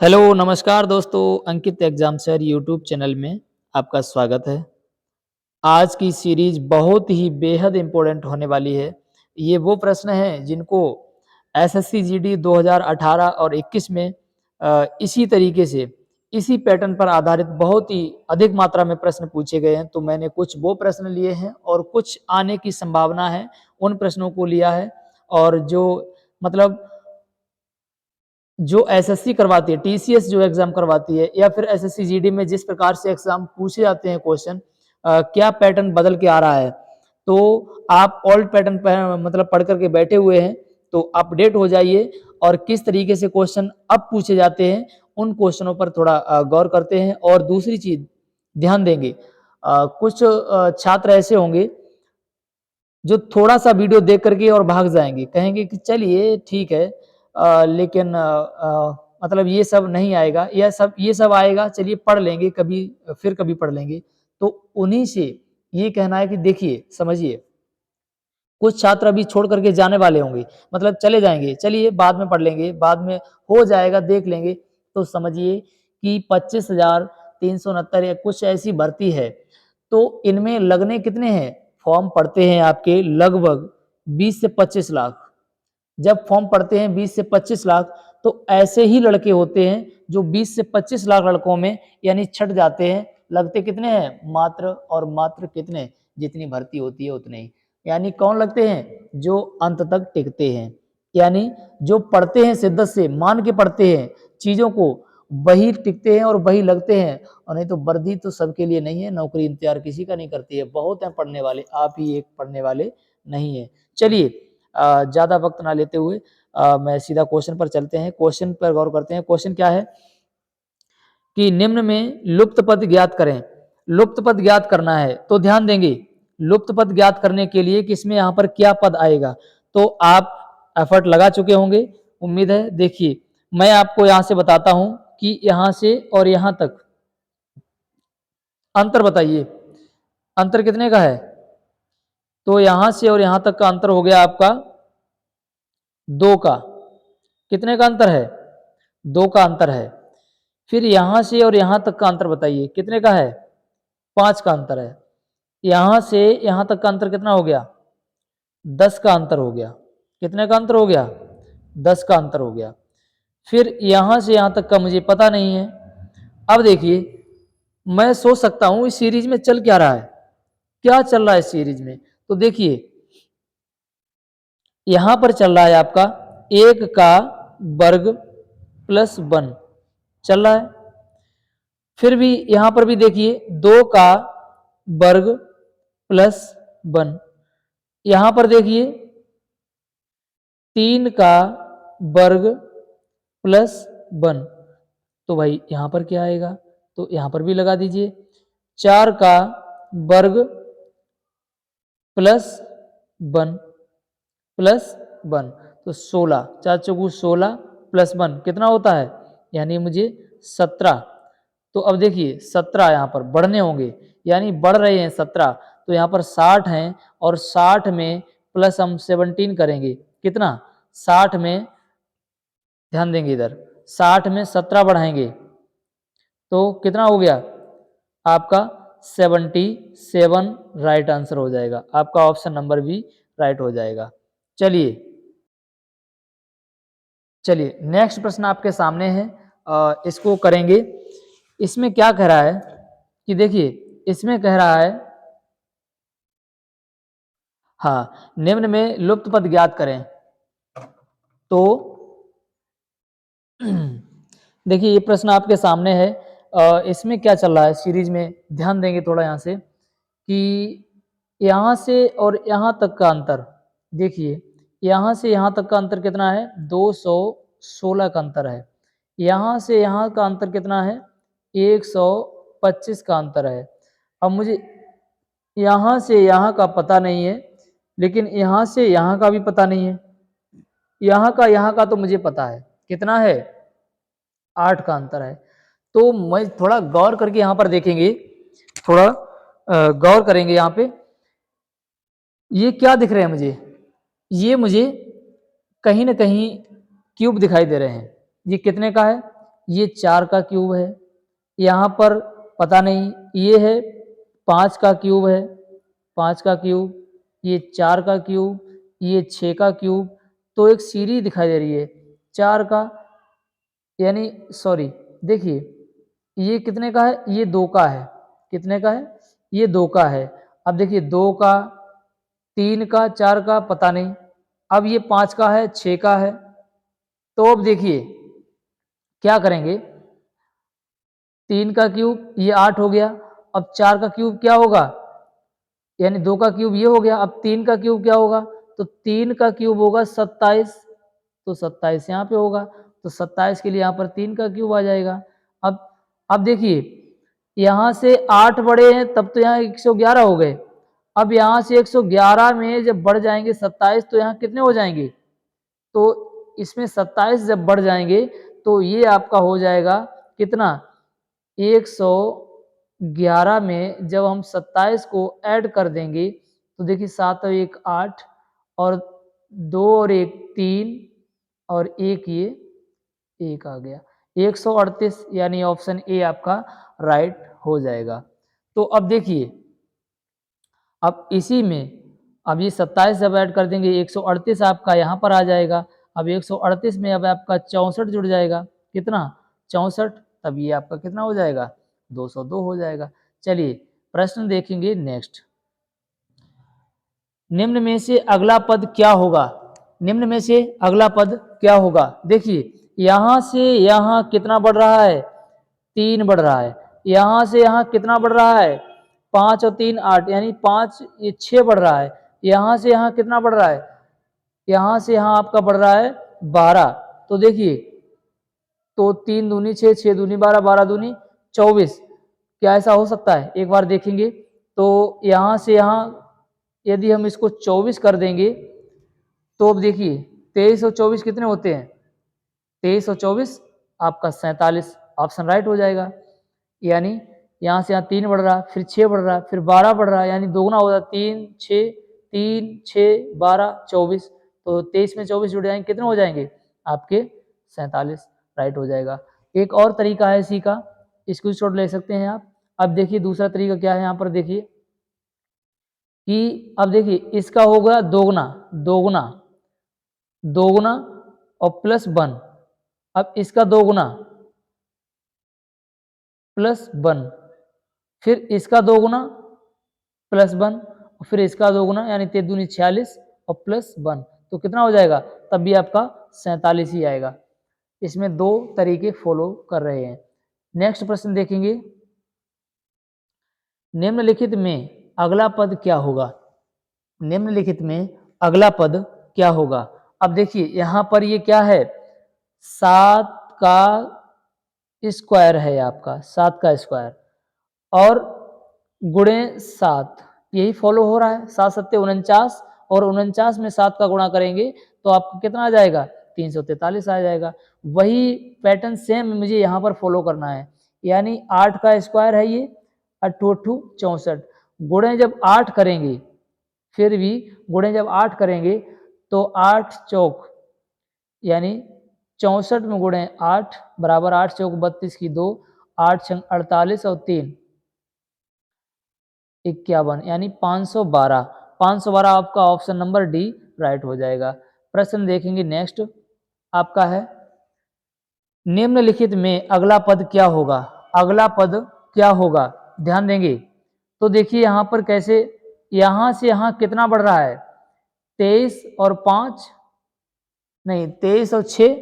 Hello, नमस्कार दोस्तों, अंकित exam sir YouTube channel में आपका स्वागत है। आज की सीरीज बहुत ही बेहद इम्पोर्टेंट होने वाली है। ये वो प्रश्न हैं जिनको एसएससी जीडी 2018 और 21 में इसी तरीके से, इसी पैटर्न पर आधारित बहुत ही अधिक मात्रा में प्रश्न पूछे गए हैं। तो मैंने कुछ वो प्रश्न लिए हैं और कुछ आने की संभावना है, उन प्रश्नों को लिया है। और जो मतलब जो एसएससी करवाती है, टीसीएस जो एग्जाम करवाती है, या फिर एसएससी जीडी में जिस प्रकार से एग्जाम पूछे जाते हैं क्वेश्चन, क्या पैटर्न बदल के आ रहा है। तो आप ओल्ड पैटर्न पर मतलब पढ़ करके बैठे हुए हैं, तो अपडेट हो जाइए और किस तरीके से क्वेश्चन अब पूछे जाते हैं उन क्वेश्चनों पर थोड़ा गौर करते हैं। और दूसरी चीज ध्यान देंगे, कुछ छात्र ऐसे होंगे जो थोड़ा सा वीडियो देख करके और भाग जाएंगे, कहेंगे कि चलिए ठीक है, लेकिन मतलब ये सब नहीं आएगा, या ये सब आएगा, चलिए पढ़ लेंगे कभी, फिर कभी पढ़ लेंगे। तो उन्हीं से ये कहना है कि देखिए, समझिए, कुछ छात्र अभी छोड़ करके जाने वाले होंगे, मतलब चले जाएंगे, चलिए बाद में पढ़ लेंगे, बाद में हो जाएगा, देख लेंगे। तो समझिए कि 25,369 या कुछ ऐसी भर्ती है। तो इनमें लगने कितने हैं, फॉर्म पड़ते हैं आपके लगभग 20 से 25 लाख। जब फॉर्म पड़ते हैं 20 से 25 लाख, तो ऐसे ही लड़के होते हैं जो 20 से 25 लाख लड़कों में यानी छट जाते हैं। लगते कितने हैं, मात्र और मात्र कितने, जितनी भर्ती होती है उतने ही। यानी कौन लगते हैं, जो अंत तक टिकते हैं, यानी जो पढ़ते हैं, शिद्दत से मान के पढ़ते हैं चीजों को, वही टिकते हैं और वही लगते हैं। और नहीं तो वर्दी तो सबके लिए नहीं है, नौकरी इंतजार किसी का नहीं करती है। बहुत हैं पढ़ने वाले, आप ही एक पढ़ने वाले नहीं है। चलिए, ज्यादा वक्त ना लेते हुए मैं सीधा क्वेश्चन पर चलते हैं। क्वेश्चन पर गौर करते हैं। क्वेश्चन क्या है कि निम्न में लुप्त पद ज्ञात करें। लुप्त पद ज्ञात करना है तो ध्यान देंगे, लुप्त पद ज्ञात करने के लिए किसमें यहाँ पर क्या पद आएगा। तो आप एफर्ट लगा चुके होंगे, उम्मीद है। देखिए, मैं आपको यहाँ से बताता हूँ कि यहाँ से और यहाँ तक अंतर बताइए, अंतर कितने का है। तो यहाँ से और यहाँ तक का अंतर हो गया आपका 2 का। कितने का अंतर है, 2 का अंतर है। फिर यहां से और यहां तक का अंतर बताइए, कितने का है, 5 का अंतर है। यहां से यहां तक का अंतर कितना हो गया, 10 का अंतर हो गया। कितने का अंतर हो गया, 10 का अंतर हो गया। फिर यहां से यहां तक का मुझे पता नहीं है। अब देखिए, मैं सोच सकता हूं इस सीरीज में चल क्या रहा है, क्या चल रहा है इस सीरीज में। तो देखिए, यहां पर चल रहा है आपका 1 का वर्ग प्लस 1 चल रहा है। फिर भी यहां पर भी देखिए 2 का वर्ग प्लस 1। यहां पर देखिए 3 का वर्ग प्लस 1। तो भाई यहां पर क्या आएगा, तो यहां पर भी लगा दीजिए 4 का वर्ग प्लस 1 प्लस 1। तो 16, 4 चौगु 16 प्लस 1 कितना होता है, यानी मुझे 17। तो अब देखिए 17 यहाँ पर बढ़ने होंगे, यानी बढ़ रहे हैं 17। तो यहाँ पर 60 हैं और 60 में प्लस हम 17 करेंगे, कितना, 60 में, ध्यान देंगे इधर, 60 में 17 बढ़ाएंगे तो कितना हो गया आपका 77। राइट आंसर हो जाएगा आपका, ऑप्शन नंबर बी राइट हो जाएगा। चलिए, चलिए नेक्स्ट प्रश्न आपके सामने है, इसको करेंगे। इसमें क्या कह रहा है कि देखिए, इसमें कह रहा है, हाँ, निम्न में लुप्त पद ज्ञात करें। तो देखिए, ये प्रश्न आपके सामने है। इसमें क्या चल रहा है सीरीज में, ध्यान देंगे थोड़ा यहाँ से कि यहाँ से और यहाँ तक का अंतर देखिए, यहाँ से यहाँ तक का अंतर कितना है, 216 का अंतर है। यहाँ से यहाँ का अंतर कितना है, 125 का अंतर है। अब मुझे यहाँ से यहाँ का पता नहीं है, लेकिन यहाँ से यहाँ का भी पता नहीं है। यहाँ का तो मुझे पता है, कितना है, 8 का अंतर है। तो मैं थोड़ा गौर करके यहाँ पर देखेंगे, थोड़ा गौर करेंगे यहाँ पे। ये क्या दिख रहे हैं मुझे, ये मुझे कहीं ना कहीं क्यूब दिखाई दे रहे हैं। ये कितने का है, ये 4 का क्यूब है। यहाँ पर पता नहीं, ये है 5 का क्यूब है, 5 का क्यूब, ये 4 का क्यूब, ये 6 का क्यूब। तो एक सीरीज दिखाई दे रही है 4 का, यानी सॉरी, देखिए ये कितने का है, ये 2 का है। कितने का है, ये 2 का है। अब देखिए 2 का, 3 का, 4 का पता नहीं। अब ये 5 का है, 6 का है। तो अब देखिए क्या करेंगे, 3 का क्यूब ये 8 हो गया। अब 4 का क्यूब क्या होगा, यानी 2 का क्यूब ये हो गया। अब 3 का क्यूब क्या होगा, तो 3 का क्यूब होगा 27। तो 27 यहाँ पे होगा, तो 27 के लिए यहाँ पर 3 का क्यूब आ जाएगा। अब अब देखिए यहाँ से 8 बढ़े हैं तब तो यहाँ 111 हो गए। अब यहाँ से 111 में जब बढ़ जाएंगे 27 तो यहाँ कितने हो जाएंगे, तो इसमें 27 जब बढ़ जाएंगे तो ये आपका हो जाएगा कितना, 111 में जब हम 27 को ऐड कर देंगे तो देखिए 7 और 1 8 और 2 और 1 3 और 1 ये 1 आ गया, 138, यानी ऑप्शन ए आपका राइट हो जाएगा। तो अब देखिए, अब इसी में अब ये 27 जब ऐड कर देंगे 138 आपका यहाँ पर आ जाएगा। अब 138 में अब आपका 64 जुड़ जाएगा, कितना, 64, तब ये आपका कितना हो जाएगा, 202 हो जाएगा। चलिए प्रश्न देखेंगे नेक्स्ट। निम्न में से अगला पद क्या होगा, निम्न में से अगला पद क्या होगा। देखिए यहाँ से यहाँ कितना बढ़ रहा है, 3 बढ़ रहा है। यहाँ से यहाँ कितना बढ़ रहा है, 5 और 3 8, यानी 5 ये 6 बढ़ रहा है। यहाँ से यहाँ कितना बढ़ रहा है, यहाँ से यहाँ आपका बढ़ रहा है 12। तो देखिए, तो 3 दूनी 6, 6 दूनी 12, 12 दूनी 24। क्या ऐसा हो सकता है, एक बार देखेंगे। तो यहाँ से यहाँ यदि हम इसको 24 कर देंगे तो अब देखिए 23 और 24 कितने होते हैं, 23 और 24 आपका 47, ऑप्शन राइट हो जाएगा। यानी यहाँ से यहाँ 3 बढ़ रहा, फिर 6 बढ़ रहा, फिर 12 बढ़ रहा, यानी दोगुना हो जाता, 3 6, 3 6 12 24। तो 23 में 24 जुड़ जाएंगे, कितने हो जाएंगे आपके 47, राइट हो जाएगा। एक और तरीका है इसी का, स्क्रीनशॉट ले सकते हैं आप। अब देखिए दूसरा तरीका क्या है, यहाँ पर देखिए कि अब देखिए इसका होगा दोगुना, दोगुना, दोगुना और प्लस 1। अब इसका दोगुना प्लस 1, फिर इसका दोगुना प्लस 1, और फिर इसका दोगुना, यानी 3 दूनी 46 और प्लस 1। तो कितना हो जाएगा, तब भी आपका 47 ही आएगा। इसमें दो तरीके फॉलो कर रहे हैं। नेक्स्ट प्रश्न देखेंगे, निम्नलिखित में अगला पद क्या होगा, निम्नलिखित में अगला पद क्या होगा। अब देखिए यहाँ पर ये क्या है, 7 का स्क्वायर है आपका, 7 का स्क्वायर और गुणे 7, यही फॉलो हो रहा है। 7 सत्ते 49, और 49 में 7 का गुणा करेंगे तो आपको कितना आ जाएगा, 343 आ जाएगा। वही पैटर्न सेम मुझे यहाँ पर फॉलो करना है, यानी 8 का स्क्वायर है ये, 8 8 64, गुणे जब 8 करेंगे, फिर भी गुणे जब 8 करेंगे तो 8 चौक, यानी 64 में गुणे 8 बराबर 8 चौक 32 की 2, 8 छंग 48 और 3 51, यानी 512। 512 आपका ऑप्शन नंबर डी राइट हो जाएगा। प्रश्न देखेंगे नेक्स्ट आपका है, निम्नलिखित में अगला पद क्या होगा, अगला पद क्या होगा, ध्यान देंगे। तो देखिए यहाँ पर कैसे, यहाँ से यहाँ कितना बढ़ रहा है, 23 और 5, नहीं 23 और 6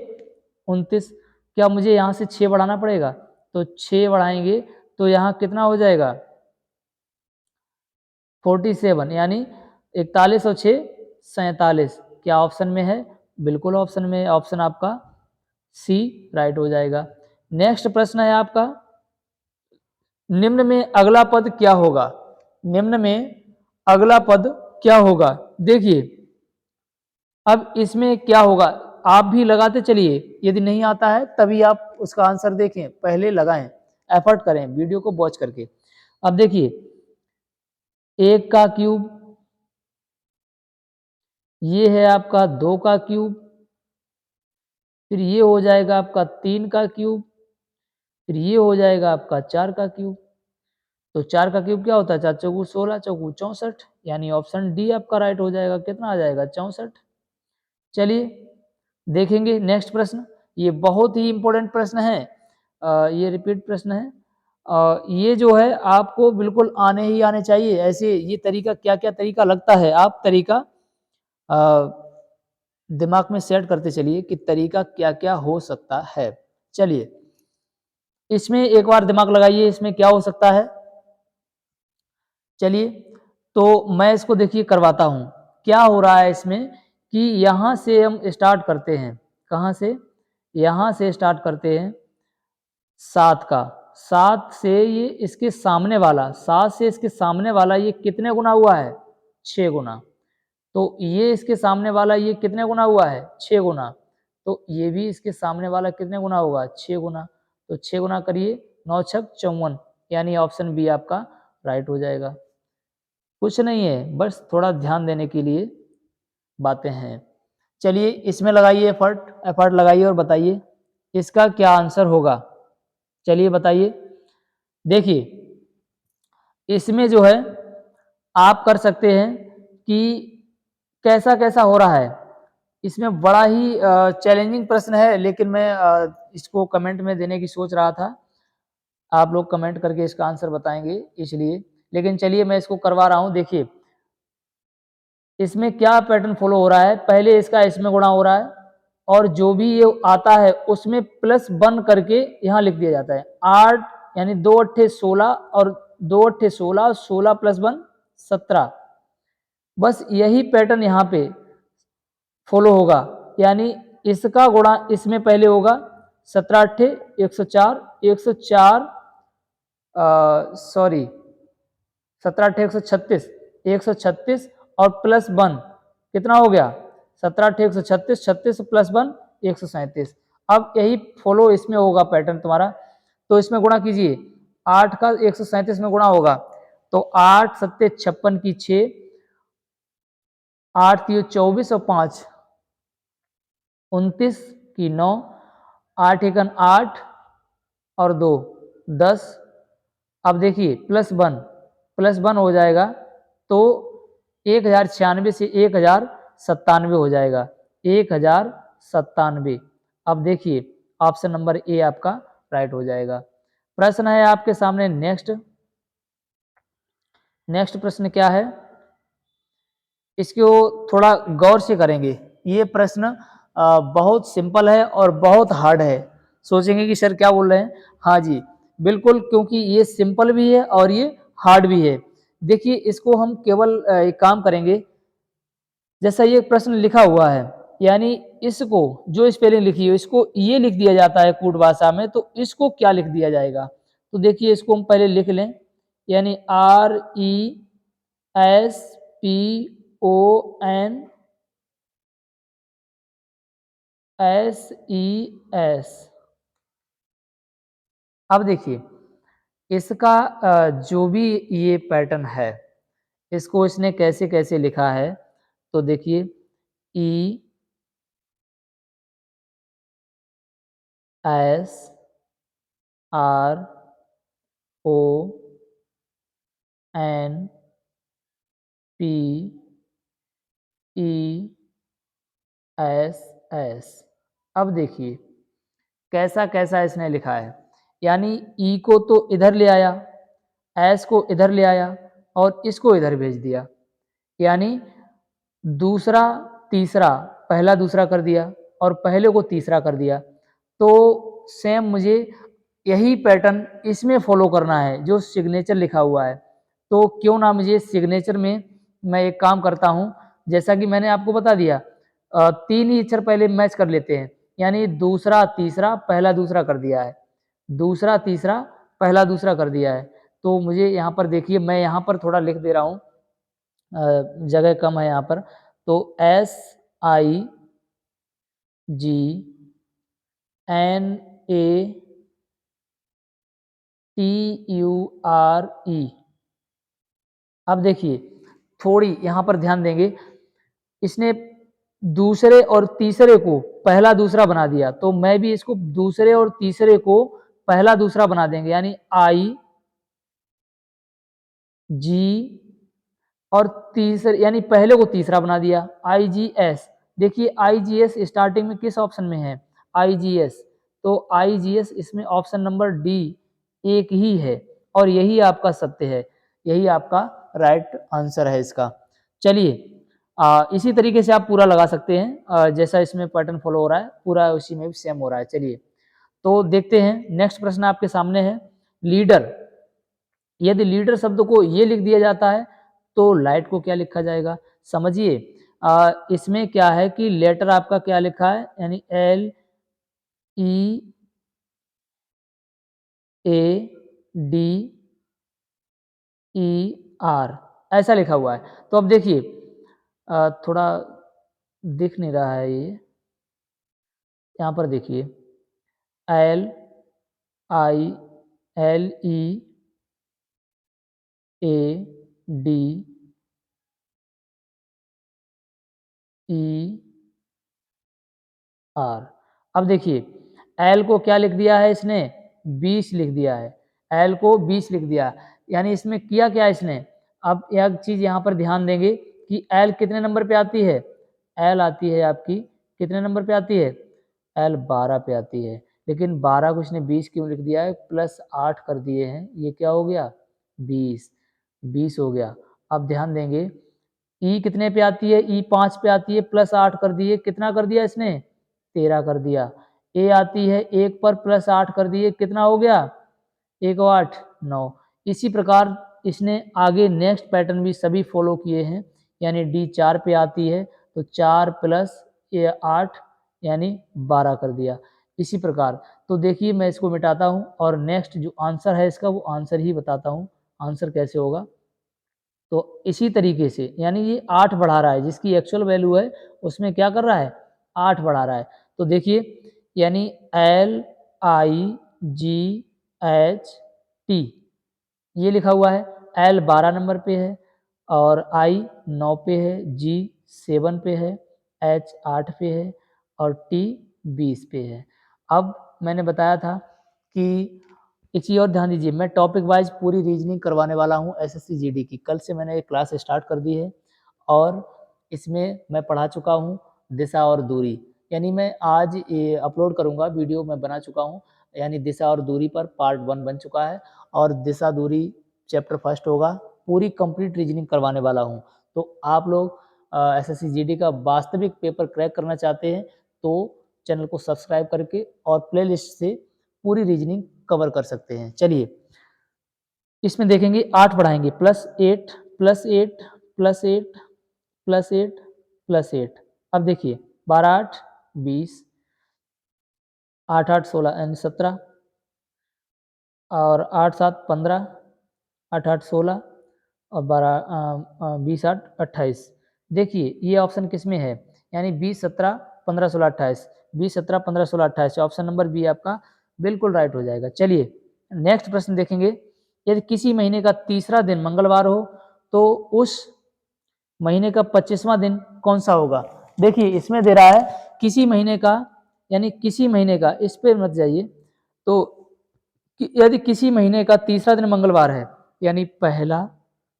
29। क्या मुझे यहाँ से 6 बढ़ाना पड़ेगा, तो 6 बढ़ाएंगे तो यहाँ कितना हो जाएगा 47, यानी 41 और 6 47। क्या ऑप्शन में है, बिल्कुल ऑप्शन में, ऑप्शन आपका सी राइट हो जाएगा। नेक्स्ट प्रश्न है आपका, निम्न में अगला पद क्या होगा, निम्न में अगला पद क्या होगा। देखिए अब इसमें क्या होगा, आप भी लगाते चलिए, यदि नहीं आता है तभी आप उसका आंसर देखें, पहले लगाएं, एफर्ट करें वीडियो को वॉच करके। अब देखिए 1 का क्यूब, ये है आपका 2 का क्यूब, फिर ये हो जाएगा आपका 3 का क्यूब, फिर ये हो जाएगा आपका 4 का क्यूब। तो 4 का क्यूब क्या होता है? 4 चौकू 16, चौकू 64, यानी ऑप्शन डी आपका राइट हो जाएगा। कितना आ जाएगा? 64। चलिए देखेंगे नेक्स्ट प्रश्न। ये बहुत ही इंपॉर्टेंट प्रश्न है। ये रिपीट प्रश्न है। ये जो है आपको बिल्कुल आने ही आने चाहिए। ऐसे ये तरीका क्या-क्या तरीका लगता है, आप तरीका दिमाग में सेट करते चलिए कि तरीका क्या-क्या हो सकता है। चलिए इसमें एक बार दिमाग लगाइए, इसमें क्या हो सकता है। चलिए तो मैं इसको देखिए करवाता हूँ। क्या हो रहा है इसमें कि यहाँ से हम स्टार्ट करते हैं। कहाँ से? यहाँ से स्टार्ट करते हैं 7 का। 7 से ये इसके सामने वाला, 7 से इसके सामने वाला ये कितने गुना हुआ है? 6 गुना। तो ये इसके सामने वाला ये कितने गुना हुआ है? 6 गुना। तो ये भी इसके सामने वाला कितने गुना होगा? 6 गुना। तो 6 गुना करिए, 9 छक 54, यानी ऑप्शन बी आपका राइट हो जाएगा। कुछ नहीं है, बस थोड़ा ध्यान देने के लिए बातें हैं। चलिए इसमें लगाइए एफर्ट लगाइए और बताइए इसका क्या आंसर होगा। चलिए बताइए। देखिए इसमें जो है आप कर सकते हैं कि कैसा-कैसा हो रहा है। इसमें बड़ा ही चैलेंजिंग प्रश्न है, लेकिन मैं इसको कमेंट में देने की सोच रहा था। आप लोग कमेंट करके इसका आंसर बताएँगे इसलिए। लेकिन चलिए मैं इसको करवा रहा हूँ। देखिए इसमें क्या पैटर्न फॉलो हो रहा है। पहले इसका इसमें गुणा हो रहा है और जो भी ये आता है उसमें प्लस 1 करके यहाँ लिख दिया जाता है। 8 यानी 2 अट्ठे 16 और 2 अट्ठे 16, 16 प्लस 1 17। बस यही पैटर्न यहाँ पे फॉलो होगा, यानी इसका गुणा इसमें पहले होगा। 17 अट्ठे 104, 104 सॉरी 17 अट्ठे 136, 136 और प्लस 1 कितना हो गया? 17 अट्ठे 136, 36 प्लस 1 137। अब यही फॉलो इसमें होगा पैटर्न तुम्हारा। तो इसमें गुणा कीजिए, 8 का 137 में गुणा होगा तो 8 सत्ते 56 की 6, 8 तियो 24 और 5 29 की 9, 8 एकन 8 और 2 10। अब देखिए प्लस 1 हो जाएगा तो 1096 से 1097 हो जाएगा। 1097। अब देखिए ऑप्शन नंबर ए आपका राइट हो जाएगा। प्रश्न है आपके सामने नेक्स्ट प्रश्न क्या है, इसको थोड़ा गौर से करेंगे। ये प्रश्न बहुत सिंपल है और बहुत हार्ड है। सोचेंगे कि सर क्या बोल रहे हैं। हाँ जी बिल्कुल, क्योंकि ये सिंपल भी है और ये हार्ड भी है। देखिए इसको हम केवल एक काम करेंगे, जैसा ये प्रश्न लिखा हुआ है, यानी इसको जो स्पेलिंग लिखी है इसको ये लिख दिया जाता है कूट भाषा में, तो इसको क्या लिख दिया जाएगा। तो देखिए इसको हम पहले लिख लें, यानी RESPONSES। अब देखिए इसका जो भी ये पैटर्न है इसको इसने कैसे कैसे लिखा है। तो देखिए ESRONPESS। अब देखिए कैसा कैसा इसने लिखा है, यानी ई को तो इधर ले आया, एस को इधर ले आया और इसको इधर भेज दिया, यानी दूसरा तीसरा पहला दूसरा कर दिया और पहले को तीसरा कर दिया। तो सेम मुझे यही पैटर्न इसमें फॉलो करना है जो सिग्नेचर लिखा हुआ है। तो क्यों ना मुझे सिग्नेचर में मैं एक काम करता हूँ, जैसा कि मैंने आपको बता दिया 3 ही अक्षर पहले मैच कर लेते हैं, यानी दूसरा तीसरा पहला दूसरा कर दिया है, दूसरा तीसरा पहला दूसरा कर दिया है। तो मुझे यहाँ पर देखिए मैं यहाँ पर थोड़ा लिख दे रहा हूँ, जगह कम है यहाँ पर। तो SIGNATURE। अब देखिए थोड़ी यहाँ पर ध्यान देंगे, इसने दूसरे और तीसरे को पहला दूसरा बना दिया, तो मैं भी इसको दूसरे और तीसरे को पहला दूसरा बना देंगे, यानी आई जी और तीसरे यानी पहले को तीसरा बना दिया IGS। देखिए IGS स्टार्टिंग में किस ऑप्शन में है, IGS, तो IGS इसमें ऑप्शन नंबर डी एक ही है और यही आपका सत्य है, यही आपका राइट आंसर है इसका। चलिए इसी तरीके से आप पूरा लगा सकते हैं, जैसा इसमें पैटर्न फॉलो हो रहा है पूरा उसी में भी सेम हो रहा है। चलिए तो देखते हैं नेक्स्ट प्रश्न आपके सामने है, लीडर। यदि लीडर शब्द को ये लिख दिया जाता है तो लाइट को क्या लिखा जाएगा, समझिए। इसमें क्या है कि लेटर आपका क्या लिखा है, यानी LEADER ऐसा लिखा हुआ है। तो अब देखिए थोड़ा दिख नहीं रहा है ये, यहाँ पर देखिए LEADER। अब देखिए एल को क्या लिख दिया है इसने, 20 लिख दिया है, एल को 20 लिख दिया, यानी इसमें किया क्या इसने। अब एक चीज यहाँ पर ध्यान देंगे कि एल कितने नंबर पे आती है, एल आती है आपकी कितने नंबर पे आती है, एल 12 पे आती है, लेकिन 12 को इसने 20 क्यों लिख दिया है, प्लस 8 कर दिए हैं, ये क्या हो गया 20 हो गया। अब ध्यान देंगे ई कितने पे आती है, ई 5 पे आती है, प्लस 8 कर दिए, कितना कर दिया इसने 13 कर दिया। ए आती है 1 पर, प्लस 8 कर दिए, कितना हो गया 1 और 8 9। इसी प्रकार इसने आगे नेक्स्ट पैटर्न भी सभी फॉलो किए हैं, यानी डी 4 पे आती है तो 4 प्लस 8 यानी 12 कर दिया। इसी प्रकार तो देखिए मैं इसको मिटाता हूँ और नेक्स्ट जो आंसर है इसका वो आंसर ही बताता हूँ, आंसर कैसे होगा। तो इसी तरीके से यानी ये 8 बढ़ा रहा है, जिसकी एक्चुअल वैल्यू है उसमें क्या कर रहा है 8 बढ़ा रहा है। तो देखिए यानी LIGHT ये लिखा हुआ है, L 12 नंबर पे है और I 9 पे है, G 7 पे है, H 8 पे है और T 20 पे है। अब मैंने बताया था कि एक चीज़ और ध्यान दीजिए, मैं टॉपिक वाइज पूरी रीजनिंग करवाने वाला हूँ एसएससी जीडी की। कल से मैंने एक क्लास स्टार्ट कर दी है और इसमें मैं पढ़ा चुका हूँ दिशा और दूरी, यानी मैं आज ये अपलोड करूँगा, वीडियो मैं बना चुका हूँ, यानी दिशा और दूरी पर पार्ट 1 बन चुका है और दिशा दूरी चैप्टर फर्स्ट होगा, पूरी कंप्लीट रीजनिंग करवाने वाला हूँ। तो आप लोग एसएससी जीडी का वास्तविक पेपर क्रैक करना चाहते हैं तो चैनल को सब्सक्राइब करके और प्लेलिस्ट से पूरी रीजनिंग कवर कर सकते हैं। चलिए इसमें देखेंगे 8 बढ़ाएंगे, +8 +8 +8 +8 +8। अब देखिए 12 8 20, 8 8 16 यानी 17 और 8 7 15, 8 8 16 और 20 8 28। देखिए ये ऑप्शन किस में है, यानी 20 17 15 16 28, 20 17 15 16 28, ऑप्शन नंबर बी आपका बिल्कुल राइट हो जाएगा। चलिए नेक्स्ट प्रश्न देखेंगे, यदि किसी महीने का तीसरा दिन मंगलवार हो तो उस महीने का 25वां दिन कौन सा होगा। देखिए इसमें दे रहा है किसी महीने का, यानी किसी महीने का, इस पे मत जाइए। तो यदि किसी महीने का तीसरा दिन मंगलवार है, यानी पहला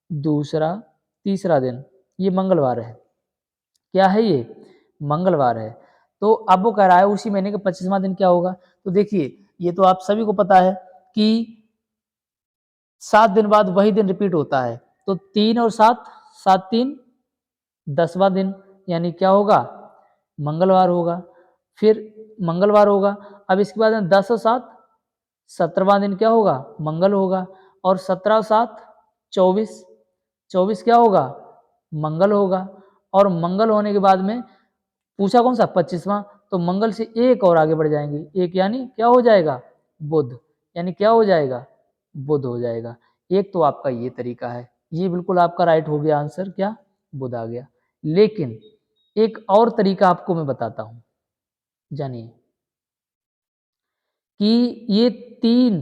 दूसरा तीसरा दिन ये मंगलवार है, क्या है ये मंगलवार है। तो अब वो कह रहा है उसी महीने का 25वां दिन क्या होगा। तो देखिए ये तो आप सभी को पता है कि 7 दिन बाद वही दिन रिपीट होता है, तो 3 और 7 7 3 10वां दिन, यानी क्या होगा मंगलवार होगा। फिर मंगलवार होगा, अब इसके बाद 10 और 7 17वां दिन क्या होगा मंगल होगा, और 17 और 7 24 24 क्या होगा मंगल होगा। और मंगल होने के बाद में पूछा कौन सा 25वां, तो मंगल से एक और आगे बढ़ जाएंगे, एक यानी क्या हो जाएगा बुध, यानी क्या हो जाएगा बुध हो जाएगा। एक तो आपका ये तरीका है, ये बिल्कुल आपका राइट हो गया आंसर, क्या बुध आ गया। लेकिन एक और तरीका आपको मैं बताता हूं, जानिए कि ये 3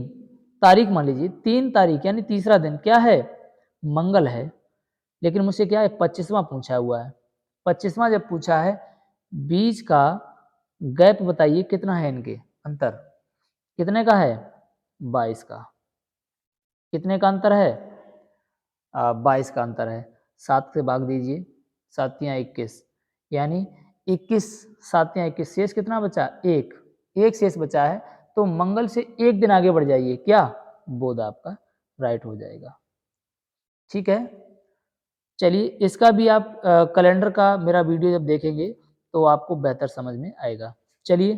तारीख मान लीजिए, 3 तारीख यानी तीसरा दिन क्या है मंगल है, लेकिन मुझसे क्या है 25वां पूछा हुआ है। 25वां जब पूछा है, बीच का गैप बताइए कितना है, इनके अंतर कितने का है 22 का। कितने का अंतर है? 22 का अंतर है। 7 से भाग दीजिए, 7 या 21, यानी 21, 7 या 21, शेष कितना बचा? 1, 1 शेष बचा है, तो मंगल से एक दिन आगे बढ़ जाइए, क्या? बोध आपका राइट हो जाएगा। ठीक है, चलिए इसका भी आप कैलेंडर का मेरा वीडियो जब देखेंगे तो आपको बेहतर समझ में आएगा। चलिए,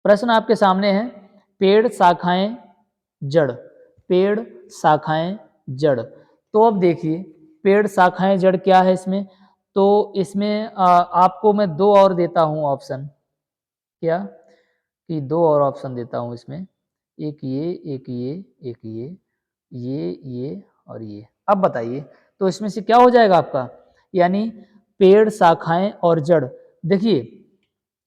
प्रश्न आपके सामने है, पेड़, शाखाएं, जड़। पेड़, शाखाएं, जड़। तो अब देखिए, पेड़, शाखाएं, जड़ क्या है इसमें? तो इसमें आपको मैं दो और देता हूं ऑप्शन। क्या? कि दो और ऑप्शन देता हूं इसमें, एक ये, एक ये, एक ये और ये। अब बताइए, तो इसमें से क्या हो जाएगा आपका? यानी पेड़, शाखाएं और जड़। देखिए,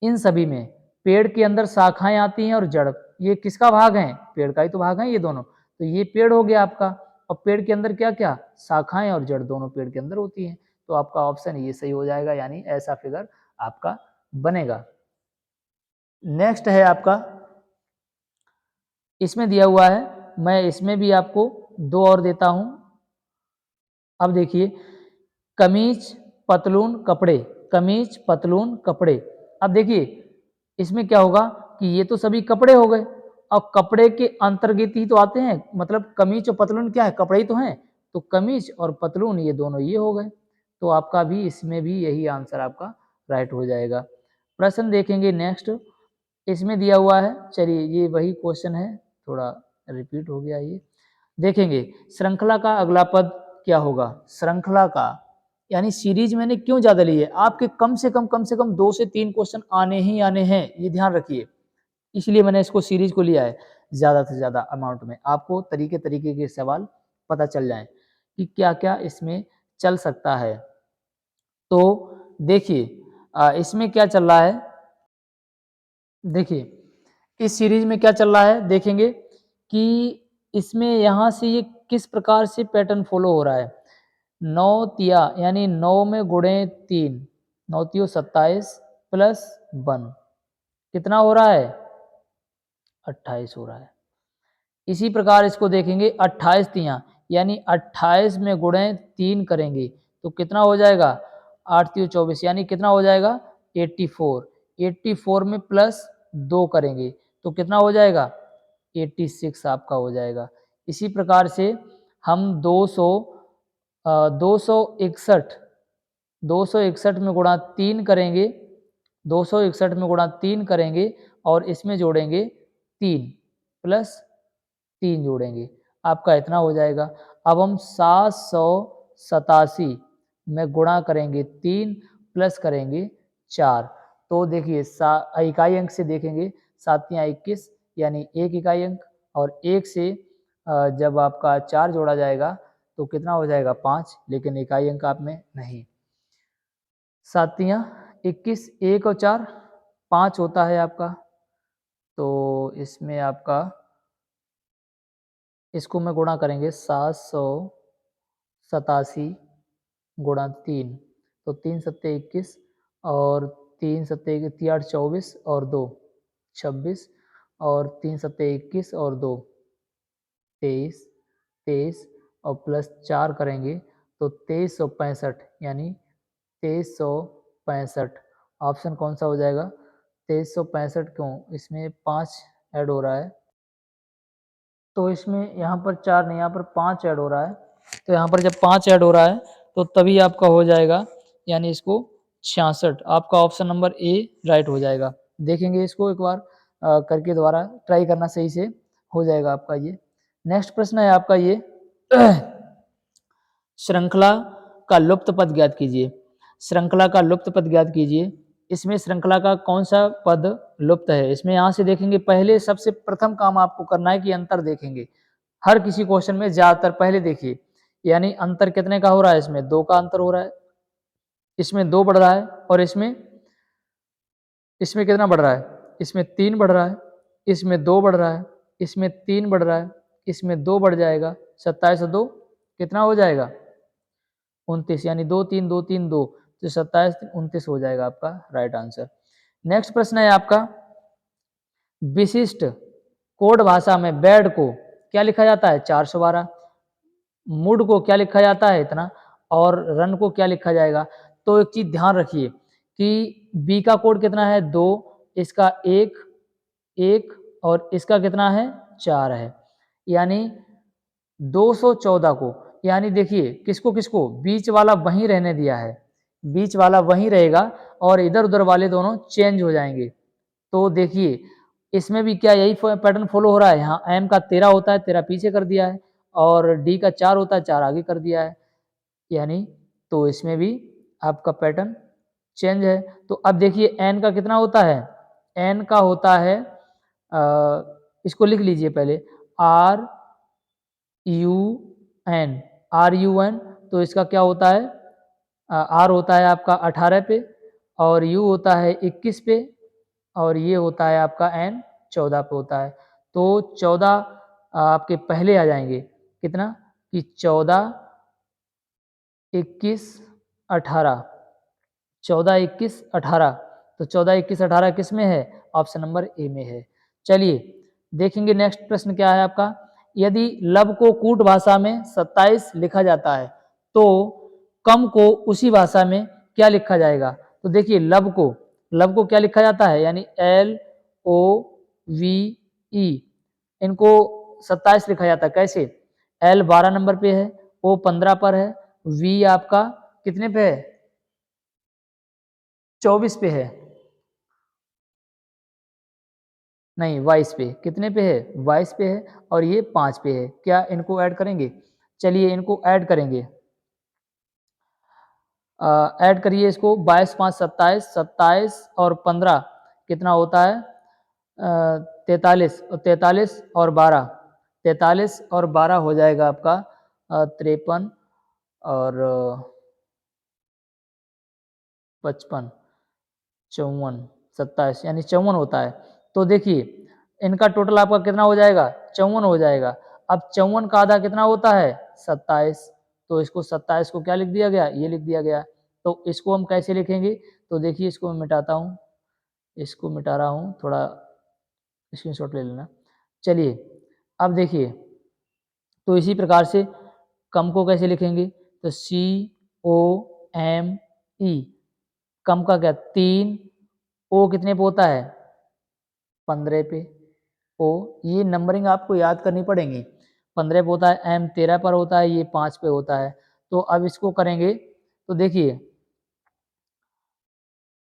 इन सभी में पेड़ के अंदर शाखाएं आती हैं और जड़, ये किसका भाग है? पेड़ का ही तो भाग है ये दोनों। तो ये पेड़ हो गया आपका, और पेड़ के अंदर क्या क्या? शाखाएं और जड़ दोनों पेड़ के अंदर होती हैं। तो आपका ऑप्शन ये सही हो जाएगा, यानी ऐसा फिगर आपका बनेगा। नेक्स्ट है आपका, इसमें दिया हुआ है, मैं इसमें भी आपको दो और देता हूं। अब देखिए, कमीज, पतलून, कपड़े। कमीज, पतलून, कपड़े। अब देखिए, इसमें क्या होगा कि ये तो सभी कपड़े हो गए, और कपड़े के अंतर्गत ही तो आते हैं, मतलब कमीज और पतलून क्या है? कपड़े ही तो हैं। तो कमीज और पतलून ये दोनों ये हो गए, तो आपका भी इसमें भी यही आंसर आपका राइट हो जाएगा। प्रश्न देखेंगे नेक्स्ट, इसमें दिया हुआ है, चलिए ये वही क्वेश्चन है, थोड़ा रिपीट हो गया ये। देखेंगे, श्रृंखला का अगला पद क्या होगा? श्रृंखला का, यानी सीरीज मैंने क्यों ज्यादा ली है? आपके कम से कम 2 से 3 क्वेश्चन आने ही आने हैं, ये ध्यान रखिए, इसलिए मैंने इसको सीरीज को लिया है ज्यादा से ज्यादा अमाउंट में, आपको तरीके तरीके के सवाल पता चल जाए कि क्या क्या इसमें चल सकता है। तो देखिए, इसमें क्या चल रहा है, देखिए इस सीरीज में क्या चल रहा है, देखेंगे कि इसमें यहाँ से ये किस प्रकार से पैटर्न फॉलो हो रहा है। 9 तिया, यानी 9 में गुणे 3, 9 तियो 27 प्लस 1, कितना हो रहा है? 28 हो रहा है। इसी प्रकार इसको देखेंगे, 28 तिया, यानी 28 में गुणे 3 करेंगे तो कितना हो जाएगा? 8 तियो 24, यानी कितना हो जाएगा? 84। 84 में प्लस 2 करेंगे तो कितना हो जाएगा? 86 आपका हो जाएगा। इसी प्रकार से हम 261, 261 में गुणा 3 करेंगे, 261 में गुणा 3 करेंगे और इसमें जोड़ेंगे 3 प्लस 3 जोड़ेंगे, आपका इतना हो जाएगा। अब हम 787 में गुणा करेंगे 3 प्लस करेंगे 4, तो देखिए इकाई अंक से देखेंगे, 7 या 21, यानी 1 इकाई अंक, और 1 से जब आपका 4 जोड़ा जाएगा तो कितना हो जाएगा? 5, लेकिन इकाई अंक आप में नहीं। 7 या 21, 1 और 4 5 होता है आपका, तो इसमें आपका इसको में गुणा करेंगे 787 गुणा 3, तो 3 सत्ते 21 और 3 सत्ते 8 24 और 2 26, और 3 सत्ते 21 और 2 23, 23 और प्लस 4 करेंगे तो 2365, यानी 2365। ऑप्शन कौन सा हो जाएगा? 2365 क्यों? इसमें 5 ऐड हो रहा है, तो इसमें यहाँ पर 4 नहीं, यहाँ पर 5 ऐड हो रहा है, तो यहाँ पर जब 5 ऐड हो रहा है तो तभी आपका हो जाएगा, यानी इसको 66, आपका ऑप्शन नंबर ए राइट हो जाएगा। देखेंगे इसको एक बार करके दोबारा ट्राई करना, सही से हो जाएगा आपका ये। नेक्स्ट प्रश्न है आपका ये, श्रृंखला का लुप्त पद ज्ञात कीजिए। श्रृंखला का लुप्त पद ज्ञात कीजिए। इसमें श्रृंखला का कौन सा पद लुप्त है? इसमें यहाँ से देखेंगे, पहले सबसे प्रथम काम आपको करना है कि अंतर देखेंगे। हर किसी क्वेश्चन में ज्यादातर पहले देखिए, यानी अंतर कितने का हो रहा है? इसमें 2 का अंतर हो रहा है, इसमें 2 बढ़ रहा है, और इसमें इसमें कितना बढ़ रहा है? इसमें 3 बढ़ रहा है, इसमें 2 बढ़ रहा है, इसमें 3 बढ़ रहा है, इसमें 2 बढ़ जाएगा, 27 और 2 कितना हो जाएगा? 29, यानी 2 3 2 3 2, तो 27 29 हो जाएगा आपका राइट आंसर। नेक्स्ट प्रश्न है आपका, विशिष्ट कोड भाषा में बेड को क्या लिखा जाता है 412, मूड को क्या लिखा जाता है इतना, और रन को क्या लिखा जाएगा। तो एक चीज ध्यान रखिए कि बी का कोड कितना है 2, इसका 1 1 और इसका कितना है 4 है, यानी 214 को, यानी देखिए किसको किसको बीच वाला वहीं रहने दिया है, बीच वाला वहीं रहेगा और इधर उधर वाले दोनों चेंज हो जाएंगे। तो देखिए इसमें भी क्या यही पैटर्न फॉलो हो रहा है, यहाँ एम का 13 होता है 13 पीछे कर दिया है, और डी का 4 होता है 4 आगे कर दिया है, यानी तो इसमें भी आपका पैटर्न चेंज है। तो अब देखिए एन का कितना होता है, एन का होता है इसको लिख लीजिए पहले, R U N, R U N, तो इसका क्या होता है, आर होता है आपका 18 पे, और यू होता है 21 पे, और ये होता है आपका एन 14 पे होता है। तो 14 आपके पहले आ जाएंगे, कितना कि 14 21 18, 14 21 18, तो 14 21 18 किस में है, ऑप्शन नंबर ए में है। चलिए देखेंगे नेक्स्ट प्रश्न क्या है आपका, यदि लब को कूट भाषा में 27 लिखा जाता है तो कम को उसी भाषा में क्या लिखा जाएगा। तो देखिए लब को क्या लिखा जाता है, यानी एल ओ वी ई, इनको 27 लिखा जाता है, कैसे, एल 12 नंबर पे है, ओ 15 पर है, वी आपका कितने पे है 24 पे है, नहीं 22 पे, कितने पे है 22 पे है, और ये 5 पे है, क्या इनको ऐड करेंगे, चलिए इनको ऐड करेंगे, ऐड करिए इसको, 22 5 27, 27 और 15 कितना होता है 43, 43 और 12, 43 और 12 हो जाएगा आपका 53 और 55 54 27, यानी 54 होता है। तो देखिए इनका टोटल आपका कितना हो जाएगा 54 हो जाएगा। अब 54 का आधा कितना होता है 27, तो इसको 27 को क्या लिख दिया गया, ये लिख दिया गया। तो इसको हम कैसे लिखेंगे, तो देखिए इसको मैं मिटाता हूँ, इसको मिटा रहा हूँ, थोड़ा स्क्रीनशॉट ले लेना। चलिए अब देखिए, तो इसी प्रकार से कम को कैसे लिखेंगे, तो सी ओ एम ई, कम का क्या 3, ओ कितने पे होता है 15 पे, ओ ये नंबरिंग आपको याद करनी पड़ेगी, 15 पे होता है, एम 13 पर होता है, ये 5 पे होता है। तो अब इसको करेंगे, तो देखिए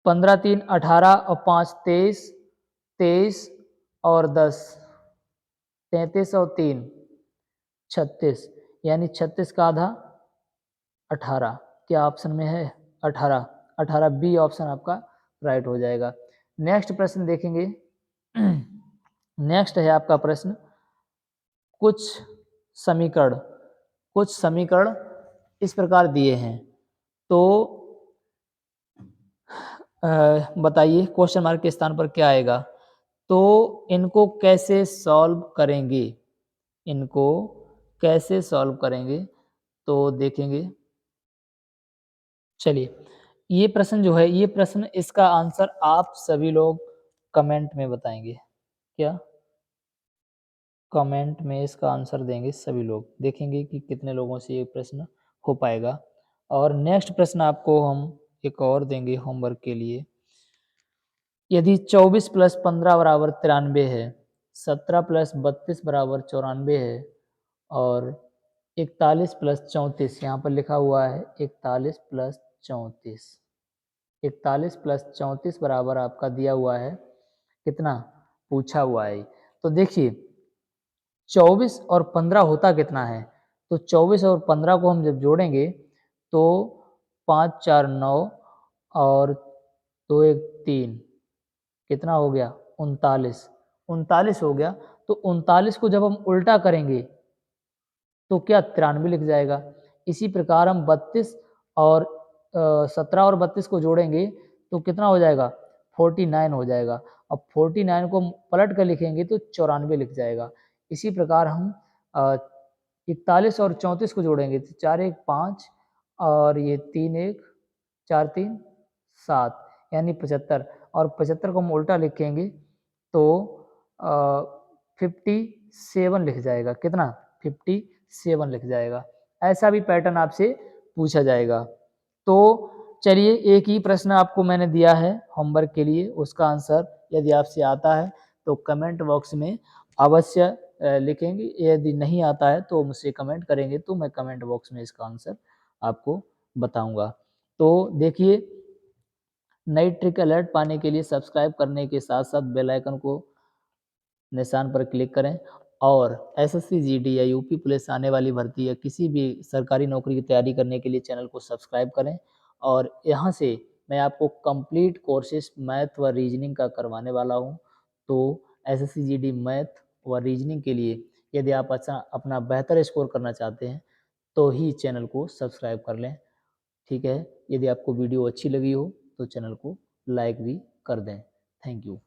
15 3 18 और 5 23, 23 और 10 33 और 3 36, यानी 36 का आधा 18, क्या ऑप्शन में है 18, 18 बी ऑप्शन आपका राइट हो जाएगा। नेक्स्ट प्रश्न देखेंगे नेक्स्ट है आपका प्रश्न, कुछ समीकरण, कुछ समीकरण इस प्रकार दिए हैं, तो बताइए क्वेश्चन मार्क के स्थान पर क्या आएगा, तो इनको कैसे सॉल्व करेंगे, इनको कैसे सॉल्व करेंगे, तो देखेंगे। चलिए ये प्रश्न जो है, ये प्रश्न इसका आंसर आप सभी लोग कमेंट में बताएंगे, क्या कमेंट में इसका आंसर देंगे सभी लोग, देखेंगे कि कितने लोगों से ये प्रश्न हो पाएगा। और नेक्स्ट प्रश्न आपको हम एक और देंगे होमवर्क के लिए, यदि 24 प्लस 15 बराबर 93 है, 17 प्लस 32 बराबर 94 है, और 41 प्लस 34, यहाँ पर लिखा हुआ है 41 प्लस 34, 41 प्लस 34 बराबर आपका दिया हुआ है कितना, पूछा हुआ है। तो देखिए 24 और 15 होता कितना है, तो 24 और 15 को हम जब जोड़ेंगे तो 5 4 9 और 2 1 3, कितना हो गया 39, 39 हो गया। तो 39 को जब हम उल्टा करेंगे तो क्या 93 लिख जाएगा। इसी प्रकार हम 32 और 17 और 32 को जोड़ेंगे तो कितना हो जाएगा 49 हो जाएगा। अब 49 को हम पलट कर लिखेंगे तो 94 लिख जाएगा। इसी प्रकार हम 41 और 34 को जोड़ेंगे तो 4 1 5 और ये 3 1 4 3 7, यानी 75, और 75 को हम उल्टा लिखेंगे तो 57 लिख जाएगा। कितना? 57 लिख जाएगा। ऐसा भी पैटर्न आपसे पूछा जाएगा। तो चलिए, एक ही प्रश्न आपको मैंने दिया है होमवर्क के लिए, उसका आंसर यदि आपसे आता है तो कमेंट बॉक्स में अवश्य लिखेंगे। यदि नहीं आता है तो मुझसे कमेंट करेंगे, तो मैं कमेंट बॉक्स में इसका आंसर आपको बताऊंगा। तो देखिए, नई ट्रिक अलर्ट पाने के लिए सब्सक्राइब करने के साथ साथ बेल आइकन को निशान पर क्लिक करें, और एसएससी जीडी या यूपी पुलिस आने वाली भर्ती या किसी भी सरकारी नौकरी की तैयारी करने के लिए चैनल को सब्सक्राइब करें। और यहाँ से मैं आपको कंप्लीट कोर्सेस मैथ व रीजनिंग का करवाने वाला हूँ। तो एसएससी जीडी मैथ व रीजनिंग के लिए यदि आप अच्छा अपना बेहतर स्कोर करना चाहते हैं तो ही चैनल को सब्सक्राइब कर लें। ठीक है? यदि आपको वीडियो अच्छी लगी हो तो चैनल को लाइक भी कर दें। Thank you.